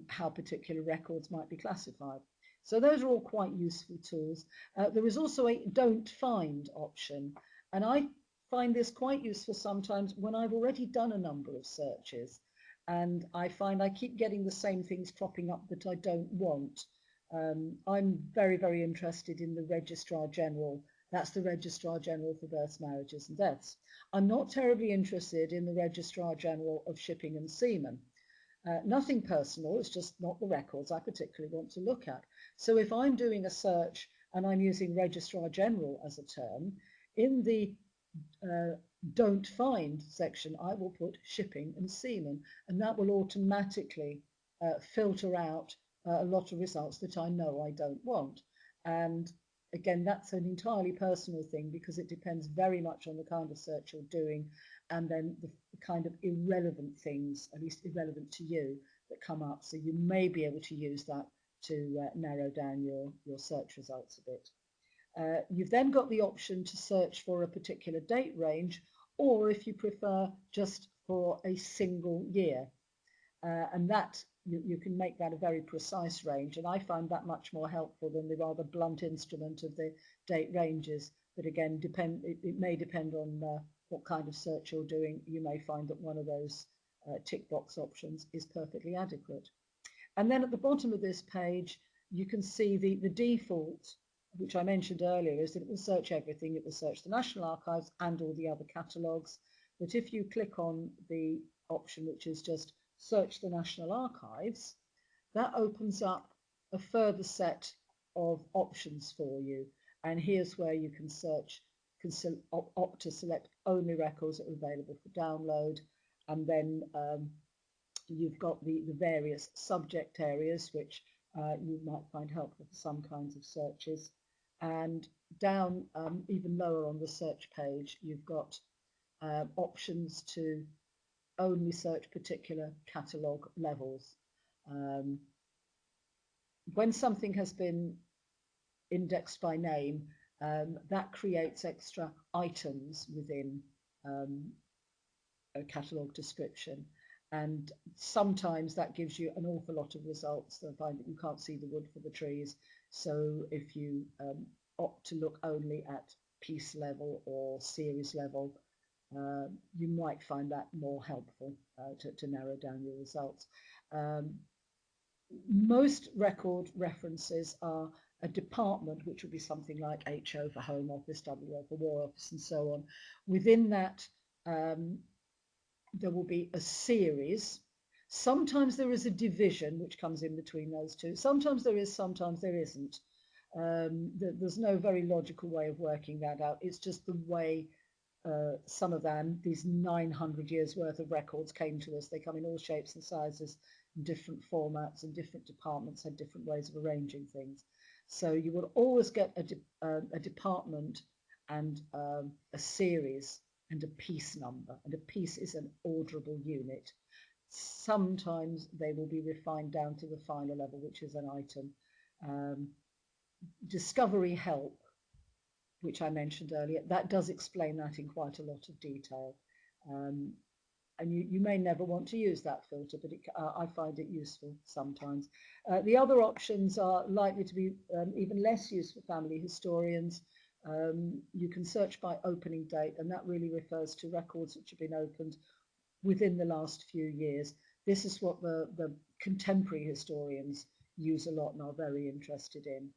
how particular records might be classified. So those are all quite useful tools. There is also a don't find option, and I find this quite useful sometimes when I've already done a number of searches and I find I keep getting the same things cropping up that I don't want. I'm very, very interested in the Registrar General. That's the Registrar General for Births, Marriages and Deaths. I'm not terribly interested in the Registrar General of Shipping and Seamen. Nothing personal, it's just not the records I particularly want to look at. So if I'm doing a search and I'm using Registrar General as a term, in the don't find section I will put shipping and seamen, and that will automatically filter out a lot of results that I know I don't want. And again, that's an entirely personal thing because it depends very much on the kind of search you're doing and then the kind of irrelevant things, at least irrelevant to you, that come up. So you may be able to use that to narrow down your search results a bit. You've then got the option to search for a particular date range, or if you prefer, just for a single year. And that you can make that a very precise range, and I find that much more helpful than the rather blunt instrument of the date ranges. But again, it may depend on what kind of search you're doing. You may find that one of those tick box options is perfectly adequate. And then at the bottom of this page, you can see the default, which I mentioned earlier, is that it will search everything. It will search the National Archives and all the other catalogues. But if you click on the option which is just search the National Archives, that opens up a further set of options for you. And here's where you can search, opt to select only records that are available for download. And then you've got the various subject areas, which you might find helpful for some kinds of searches. And down even lower on the search page, you've got options to only search particular catalogue levels. When something has been indexed by name, that creates extra items within a catalogue description. And sometimes that gives you an awful lot of results. They'll find that you can't see the wood for the trees. So if you opt to look only at piece level or series level, you might find that more helpful to narrow down your results. Most record references are a department, which would be something like HO for Home Office, WO for War Office, and so on. Within that, there will be a series. Sometimes there is a division which comes in between those two. Sometimes there is, sometimes there isn't. There's no very logical way of working that out. It's just the way some of them, these 900 years worth of records, came to us. They come in all shapes and sizes, in different formats, and different departments had different ways of arranging things. So you will always get a department and a series and a piece number, and a piece is an orderable unit. Sometimes they will be refined down to the final level, which is an item. Discovery help, which I mentioned earlier, that does explain that in quite a lot of detail. And you may never want to use that filter, but I find it useful sometimes. The other options are likely to be even less used for family historians. You can search by opening date, and that really refers to records which have been opened within the last few years. This is what the contemporary historians use a lot and are very interested in.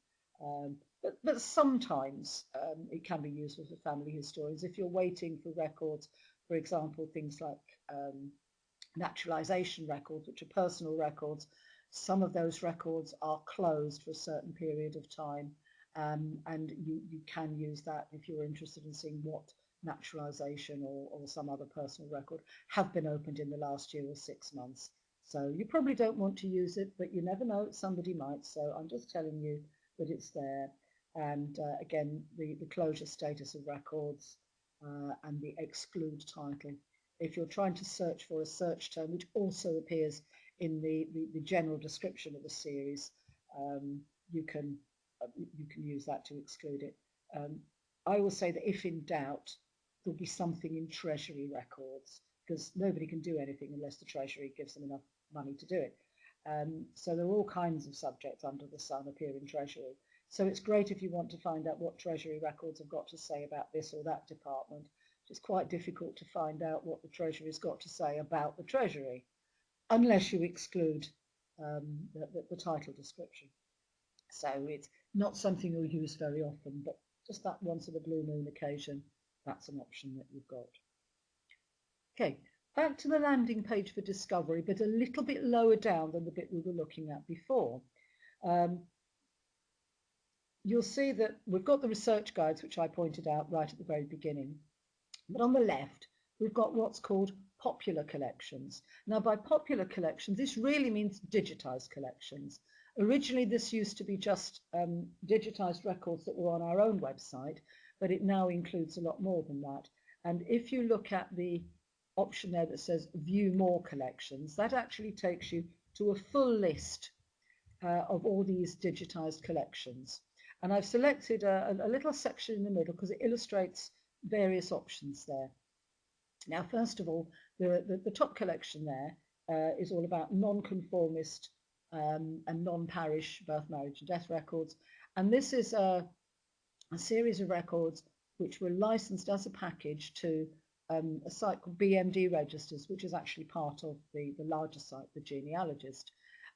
But sometimes it can be useful for family historians. If you're waiting for records, for example, things like naturalization records, which are personal records, some of those records are closed for a certain period of time, and you can use that if you're interested in seeing what naturalization or some other personal record have been opened in the last year or 6 months. So you probably don't want to use it, but you never know, somebody might. So I'm just telling you that it's there. And again, the closure status of records and the exclude title. If you're trying to search for a search term, which also appears in the general description of the series, you can use that to exclude it. I will say that if in doubt, there'll be something in Treasury records, because nobody can do anything unless the Treasury gives them enough money to do it. So there are all kinds of subjects under the sun appear in Treasury. So it's great if you want to find out what Treasury records have got to say about this or that department. It's quite difficult to find out what the Treasury's got to say about the Treasury, unless you exclude the title description. So it's not something you'll use very often, but just that once in a blue moon occasion, that's an option that you've got. Okay, back to the landing page for discovery, but a little bit lower down than the bit we were looking at before. You'll see that we've got the research guides, which I pointed out right at the very beginning. But on the left, we've got what's called popular collections. Now, by popular collections, this really means digitized collections. Originally, this used to be just digitized records that were on our own website, but it now includes a lot more than that. And if you look at the option there that says view more collections, that actually takes you to a full list of all these digitized collections. And I've selected a little section in the middle because it illustrates various options there. Now, first of all, the top collection there is all about non-conformist and non-parish birth, marriage and death records. And this is a series of records which were licensed as a package to a site called BMD Registers, which is actually part of the larger site, The Genealogist.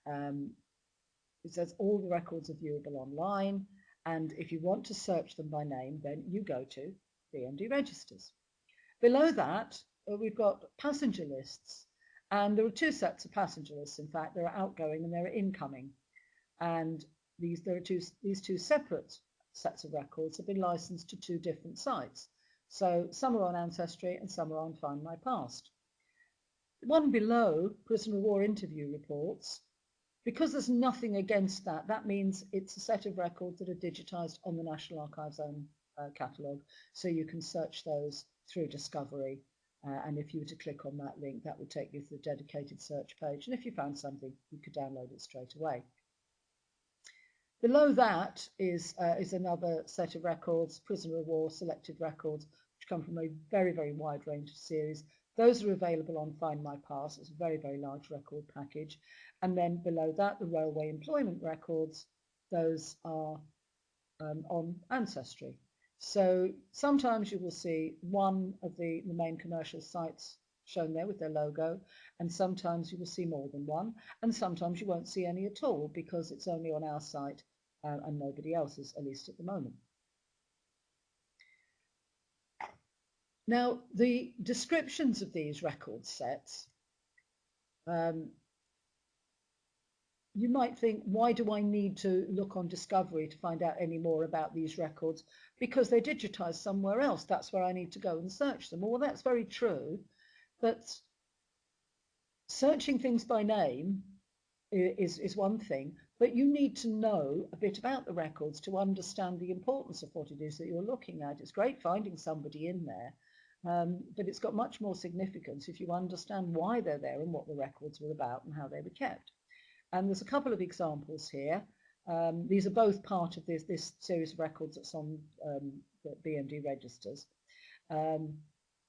It says all the records are viewable online, and if you want to search them by name, then you go to BMD Registers. Below that, we've got passenger lists, and there are two sets of passenger lists. In fact, there are outgoing and there are incoming, and these two separate sets of records have been licensed to two different sites. So some are on Ancestry and some are on Find My Past. The one below, Prisoner of War Interview Reports, because there's nothing against that, that means it's a set of records that are digitized on the National Archives' own catalogue, so you can search those through Discovery, and if you were to click on that link, that would take you to the dedicated search page, and if you found something, you could download it straight away. Below that is another set of records, Prisoner of War selected records, which come from a very, very wide range of series. Those are available on Find My Past. It's a very, very large record package. And then below that, the railway employment records, those are on Ancestry. So sometimes you will see one of the main commercial sites shown there with their logo, and sometimes you will see more than one, and sometimes you won't see any at all because it's only on our site and nobody else's, at least at the moment. Now, the descriptions of these record sets, you might think, why do I need to look on Discovery to find out any more about these records? Because they're digitized somewhere else. That's where I need to go and search them. Well, that's very true, but searching things by name is one thing, but you need to know a bit about the records to understand the importance of what it is that you're looking at. It's great finding somebody in there, but it's got much more significance if you understand why they're there and what the records were about and how they were kept. And there's a couple of examples here. These are both part of this series of records that's on the BMD registers.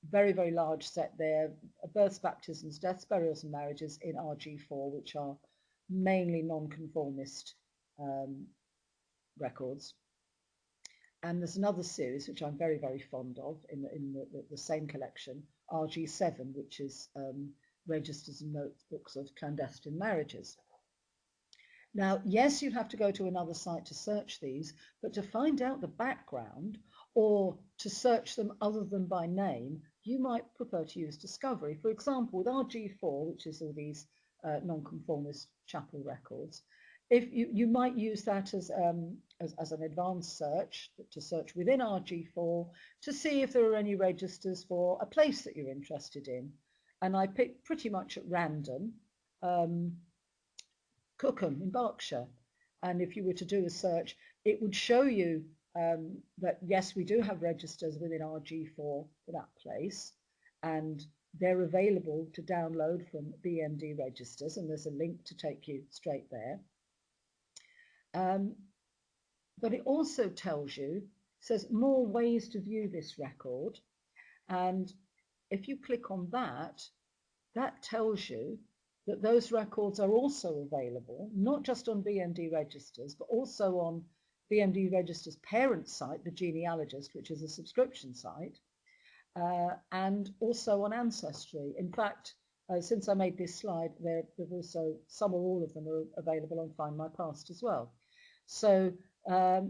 Very, very large set there, births, baptisms, deaths, burials and marriages in RG4, which are mainly non-conformist records. And there's another series which I'm very, very fond of in the same collection, RG7, which is registers and notebooks of clandestine marriages. Now, yes, you have to go to another site to search these, but to find out the background or to search them other than by name, you might prefer to use Discovery. For example, with RG4, which is all these non-conformist chapel records, if you might use that as an advanced search, to search within RG4 to see if there are any registers for a place that you're interested in. And I picked pretty much at random Cookham in Berkshire, and if you were to do a search, it would show you that yes, we do have registers within RG4 for that place, and they're available to download from BMD registers, and there's a link to take you straight there. But it also tells you, says more ways to view this record, and if you click on that, that tells you that those records are also available, not just on BMD registers, but also on BMD Register's parent site, the Genealogist, which is a subscription site, and also on Ancestry. In fact, since I made this slide, they've also, some or all of them are available on Find My Past as well. So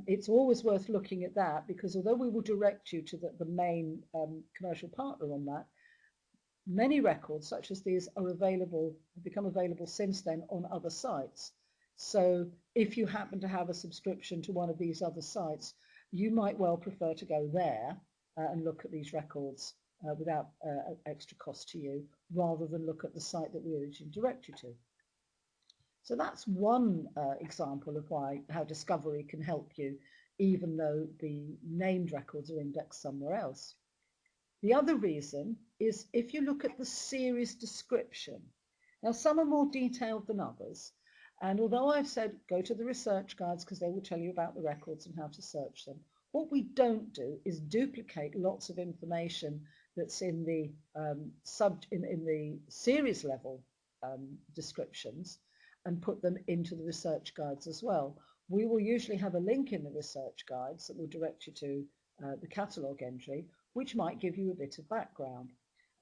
it's always worth looking at that, because although we will direct you to the main commercial partner on that, many records such as these are available, have become available since then on other sites. So if you happen to have a subscription to one of these other sites, you might well prefer to go there and look at these records without extra cost to you, rather than look at the site that we originally direct you to. So that's one example of how Discovery can help you, even though the named records are indexed somewhere else. The other reason is if you look at the series description. Now, some are more detailed than others, and although I've said go to the research guides because they will tell you about the records and how to search them, what we don't do is duplicate lots of information that's in the in the series level descriptions and put them into the research guides as well. We will usually have a link in the research guides that will direct you to the catalogue entry, which might give you a bit of background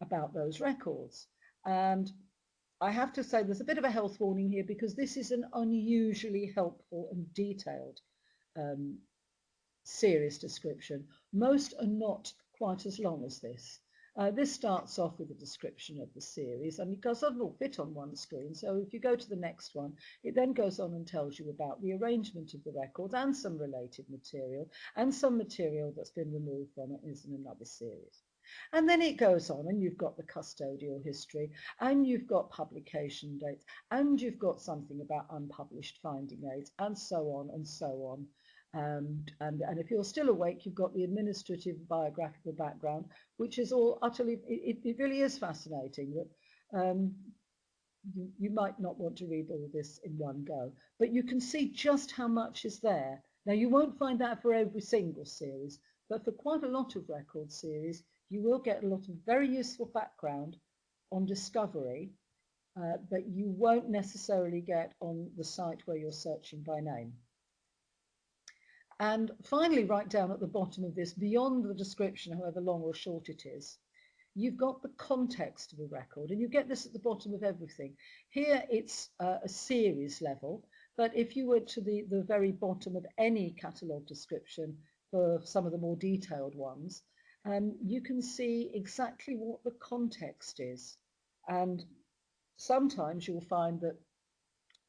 about those records. And I have to say there's a bit of a health warning here, because this is an unusually helpful and detailed series description. Most are not quite as long as this. This starts off with a description of the series, and it doesn't all fit on one screen. So if you go to the next one, it then goes on and tells you about the arrangement of the records and some related material, and some material that's been removed from it is in another series. And then it goes on, and you've got the custodial history, and you've got publication dates, and you've got something about unpublished finding aids, and so on and so on. And if you're still awake, you've got the administrative biographical background, which is all utterly, it really is fascinating that you might not want to read all this in one go, but you can see just how much is there. Now, you won't find that for every single series, but for quite a lot of record series, you will get a lot of very useful background on Discovery that you won't necessarily get on the site where you're searching by name. And finally, right down at the bottom of this, beyond the description, however long or short it is, you've got the context of a record, and you get this at the bottom of everything. Here it's a series level, but if you were to the very bottom of any catalogue description for some of the more detailed ones, you can see exactly what the context is. And sometimes you'll find that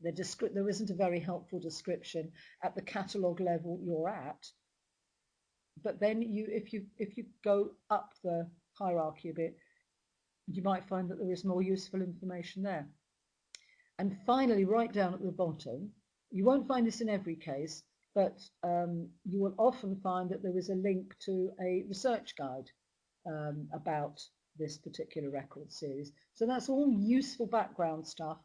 there isn't a very helpful description at the catalogue level you're at, but then if you go up the hierarchy a bit, you might find that there is more useful information there. And finally, right down at the bottom, you won't find this in every case, but you will often find that there is a link to a research guide about this particular record series. So that's all useful background stuff.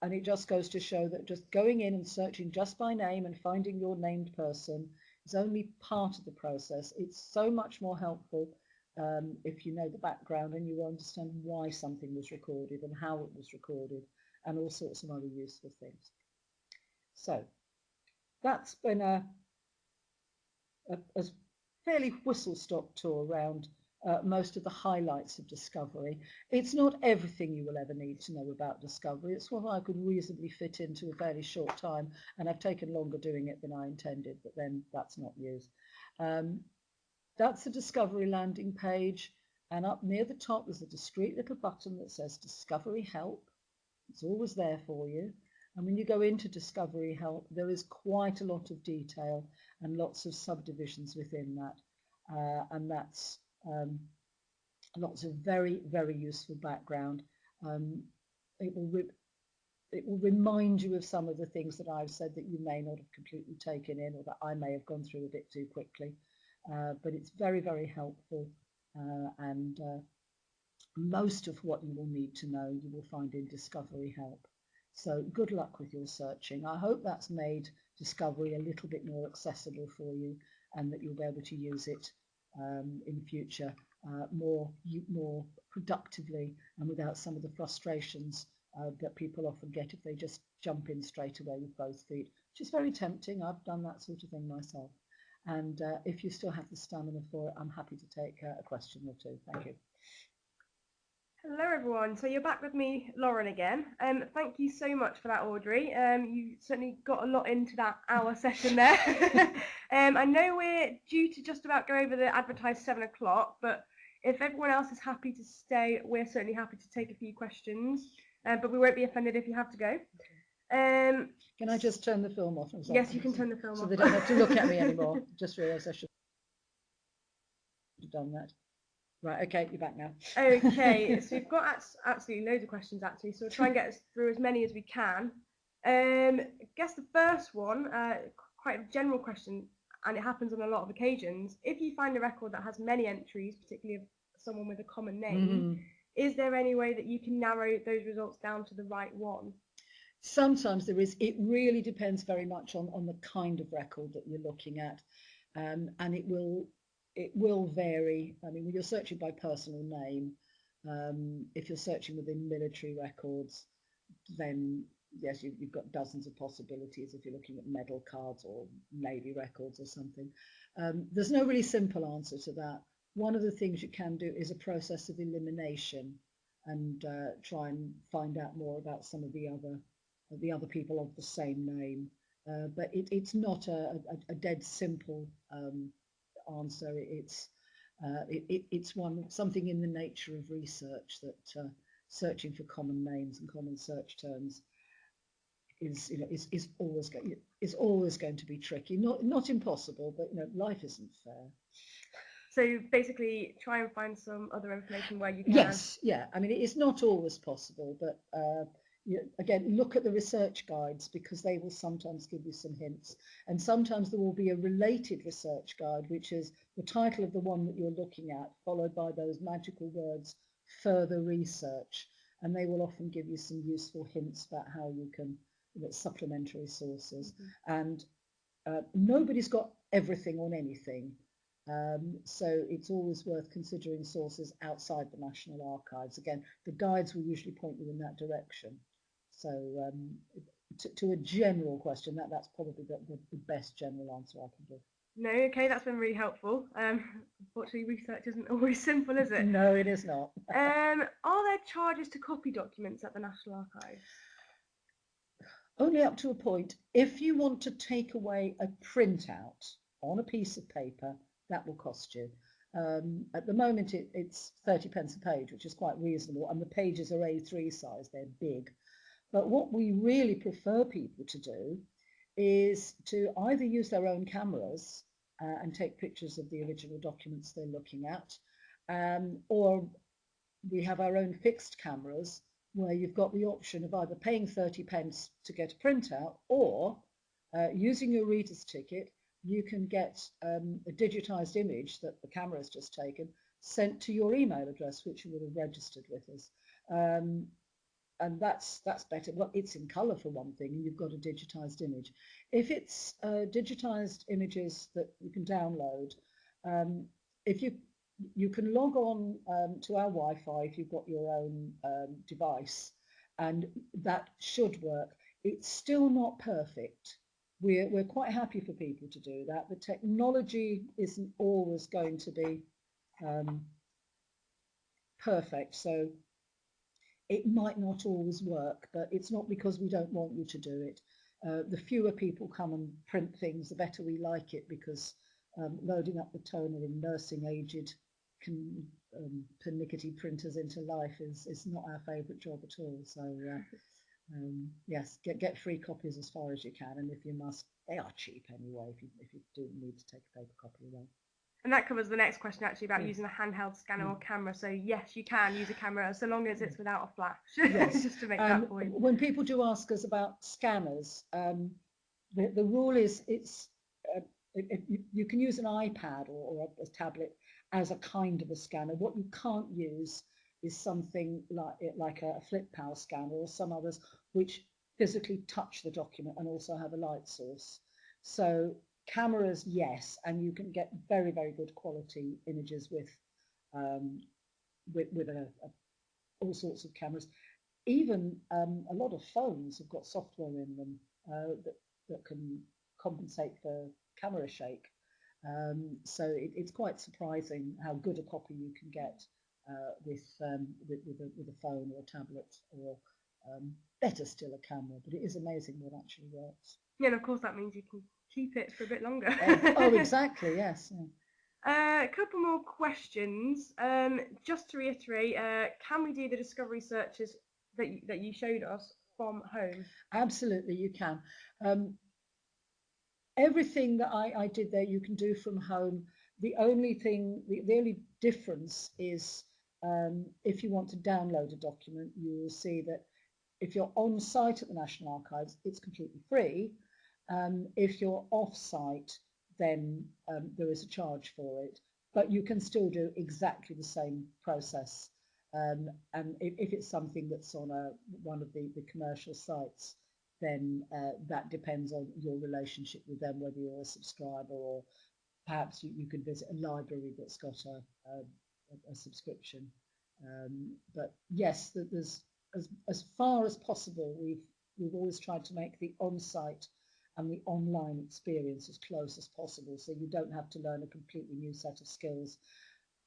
And it just goes to show that just going in and searching just by name and finding your named person is only part of the process. It's so much more helpful if you know the background and you understand why something was recorded and how it was recorded and all sorts of other useful things. So that's been a fairly whistle-stop tour around most of the highlights of discovery. It's not everything you will ever need to know about discovery. It's what I could reasonably fit into a fairly short time, and I've taken longer doing it than I intended, but then that's not news. That's the discovery landing page, and up near the top there's a discreet little button that says Discovery Help. It's always there for you. And when you go into Discovery Help, there is quite a lot of detail and lots of subdivisions within that, and that's lots of very, very useful background. It will remind you of some of the things that I've said that you may not have completely taken in, or that I may have gone through a bit too quickly. But it's very, very helpful, and most of what you will need to know you will find in Discovery Help. So good luck with your searching. I hope that's made discovery a little bit more accessible for you, and that you'll be able to use it in future more productively and without some of the frustrations that people often get if they just jump in straight away with both feet, which is very tempting. I've done that sort of thing myself. And if you still have the stamina for it, I'm happy to take a question or two. Thank you. Hello everyone, so you're back with me, Lauren, again. Thank you so much for that, Audrey. You certainly got a lot into that hour session there. I know we're due to just about go over the advertised 7 o'clock, but if everyone else is happy to stay, we're certainly happy to take a few questions, but we won't be offended if you have to go. Can I just turn the film off? Yes, you can turn the film off. So they don't have to look at me anymore. Just realised I should have done that. Right, okay, you're back now. Okay, so we've got absolutely loads of questions actually, so we'll try and get through as many as we can. I guess the first one, quite a general question, and it happens on a lot of occasions. If you find a record that has many entries, particularly of someone with a common name, is there any way that you can narrow those results down to the right one? Sometimes there is. It really depends very much on the kind of record that you're looking at, and it will vary. I mean, when you're searching by personal name, if you're searching within military records, then yes, you've got dozens of possibilities if you're looking at medal cards or Navy records or something. There's no really simple answer to that. One of the things you can do is a process of elimination and try and find out more about some of the other people of the same name. But it's not a dead simple answer. It's something in the nature of research that searching for common names and common search terms is always going to be tricky. Not impossible, but life isn't fair. So basically, try and find some other information where you can. Yes, yeah. I mean, it's not always possible, but again, look at the research guides, because they will sometimes give you some hints, and sometimes there will be a related research guide, which is the title of the one that you're looking at, followed by those magical words, further research, and they will often give you some useful hints about how you can, supplementary sources. And nobody's got everything on anything. So it's always worth considering sources outside the National Archives. Again, the guides will usually point you in that direction. So to a general question, that's probably the best general answer I can give. No, okay, that's been really helpful. Unfortunately, research isn't always simple, is it? No, it is not. Are there charges to copy documents at the National Archives? Only up to a point. If you want to take away a printout on a piece of paper, that will cost you. At the moment, it's 30p a page, which is quite reasonable, and the pages are A3 size, they're big. But what we really prefer people to do is to either use their own cameras and take pictures of the original documents they're looking at, or we have our own fixed cameras where you've got the option of either paying 30p to get a printout, or using your reader's ticket, you can get a digitized image that the camera has just taken sent to your email address, which you would have registered with us. And that's better. Well, it's in colour for one thing, and you've got a digitized image. If it's digitized images that you can download, if you can log on to our Wi-Fi if you've got your own device, and that should work. It's still not perfect. We're quite happy for people to do that. The technology isn't always going to be perfect, so it might not always work, but it's not because we don't want you to do it. The fewer people come and print things, the better we like it, because loading up the toner and nursing aged pernickety printers into life is not our favourite job at all. So yes, get free copies as far as you can, and if you must, they are cheap anyway if you do need to take a paper copy away. And that covers the next question actually about using a handheld scanner or camera. So yes, you can use a camera so long as it's without a flash. Yes. Just to make that point. When people do ask us about scanners, the rule is you can use an iPad or a tablet as a kind of a scanner. What you can't use is something like a flip power scanner or some others which physically touch the document and also have a light source. So cameras, yes, and you can get very, very good quality images with all sorts of cameras. Even a lot of phones have got software in them that can compensate for camera shake. So it's quite surprising how good a copy you can get with a phone or a tablet, or better still a camera. But it is amazing what actually works. Yeah, and of course that means you can keep it for a bit longer. Oh, exactly, yes. A couple more questions. Just to reiterate, can we do the discovery searches that you showed us from home? Absolutely, you can. Everything that I did there you can do from home. The only difference is if you want to download a document, you will see that if you're on site at the National Archives, it's completely free. If you're off site, then there is a charge for it, but you can still do exactly the same process. And if it's something that's on one of the commercial sites, then that depends on your relationship with them, whether you're a subscriber or perhaps you could visit a library that's got a subscription. But yes, there's as far as possible, we've always tried to make the on-site and the online experience as close as possible, so you don't have to learn a completely new set of skills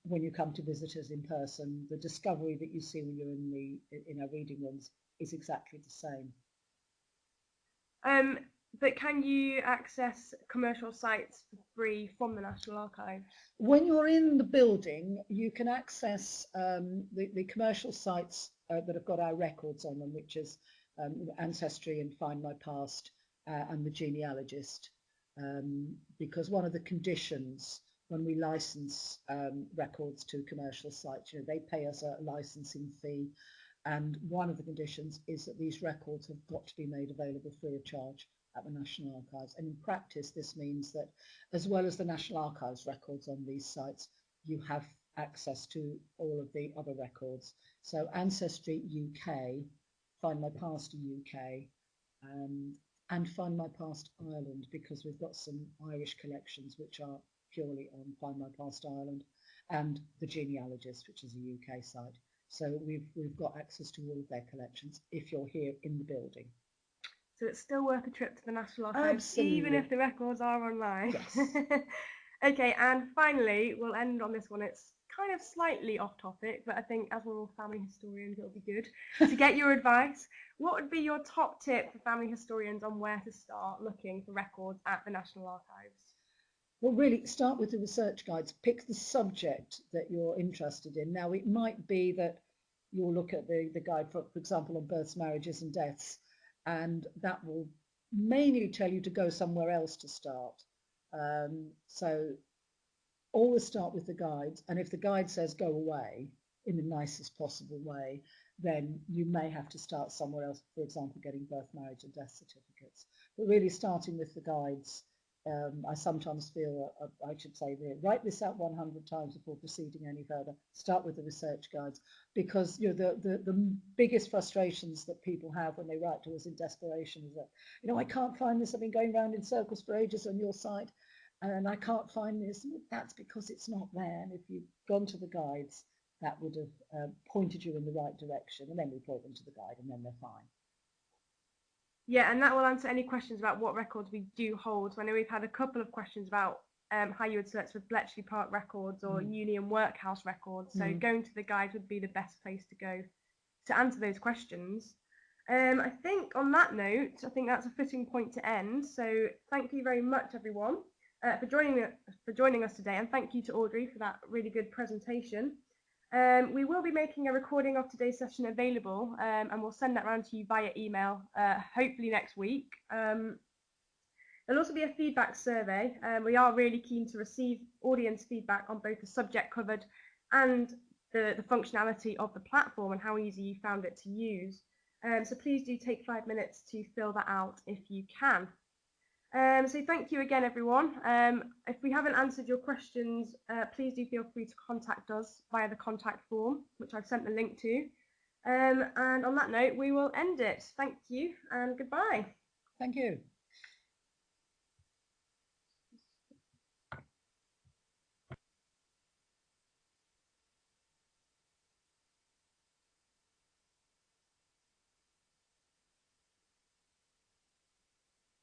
when you come to visit us in person. The discovery that you see when you're in our reading rooms is exactly the same. But can you access commercial sites for free from the National Archives? When you're in the building, you can access the commercial sites that have got our records on them, which is Ancestry and Find My Past and the Genealogist, because one of the conditions when we license records to commercial sites, they pay us a licensing fee, and one of the conditions is that these records have got to be made available free of charge at the National Archives. And in practice, this means that as well as the National Archives records on these sites, you have access to all of the other records. So Ancestry UK, Find My Past UK, and Find My Past Ireland, because we've got some Irish collections which are purely on Find My Past Ireland, and the Genealogist, which is a UK site. So we've got access to all of their collections if you're here in the building. So it's still worth a trip to the National Archives, Absolutely. even if the records are online. Yes. Okay, and finally, we'll end on this one. It's kind of slightly off topic, but I think as we're all family historians, it'll be good to get your advice. What would be your top tip for family historians on where to start looking for records at the National Archives? Well, really, start with the research guides. Pick the subject that you're interested in. Now, it might be that you'll look at the guide, for example, on births, marriages and deaths, and that will mainly tell you to go somewhere else to start. So always start with the guides, and if the guide says go away in the nicest possible way, then you may have to start somewhere else, for example, getting birth, marriage and death certificates. But really starting with the guides, I sometimes feel I should say, write this out 100 times before proceeding any further. Start with the research guides, because you know the biggest frustrations that people have when they write to us in desperation is that, you know, I can't find this, I've been going around in circles for ages on your site and I can't find this. That's because it's not there. And if you'd gone to the guides, that would have pointed you in the right direction, and then we point them to the guide and then they're fine. Yeah, and that will answer any questions about what records we do hold. So I know we've had a couple of questions about how you would search for Bletchley Park records or Union Workhouse records. So going to the guide would be the best place to go to answer those questions. I think on that note, I think that's a fitting point to end. So thank you very much, everyone, for joining us today, and thank you to Audrey for that really good presentation. We will be making a recording of today's session available, and we'll send that around to you via email, hopefully next week. There'll also be a feedback survey. We are really keen to receive audience feedback on both the subject covered and the functionality of the platform and how easy you found it to use. So please do take 5 minutes to fill that out if you can. So thank you again, everyone. If we haven't answered your questions, please do feel free to contact us via the contact form, which I've sent the link to. And on that note, we will end it. Thank you and goodbye. Thank you.